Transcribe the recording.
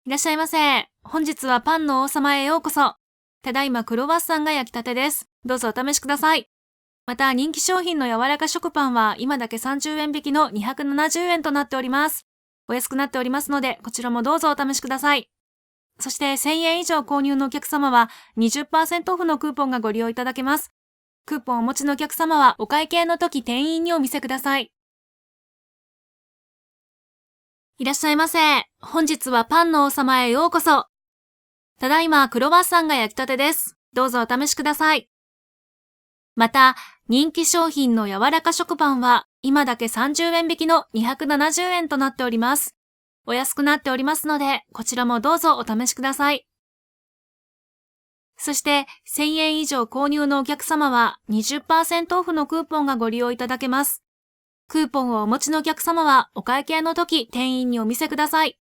いらっしゃいませ。本日はパンの王様へようこそ。ただいまクロワッサンが焼きたてです。どうぞお試しください。また人気商品の柔らか食パンは今だけ30円引きの270円となっております。お安くなっておりますので、こちらもどうぞお試しください。そして1000円以上購入のお客様は 20% オフのクーポンがご利用いただけます。クーポンをお持ちのお客様はお会計の時店員にお見せください。いらっしゃいませ。本日はパンの王様へようこそ。ただいまクロワッサンが焼きたてです。どうぞお試しください。また、人気商品の柔らか食パンは今だけ30円引きの270円となっております。お安くなっておりますので、こちらもどうぞお試しください。そして1000円以上購入のお客様は 20% オフのクーポンがご利用いただけます。クーポンをお持ちのお客様はお会計の時店員にお見せください。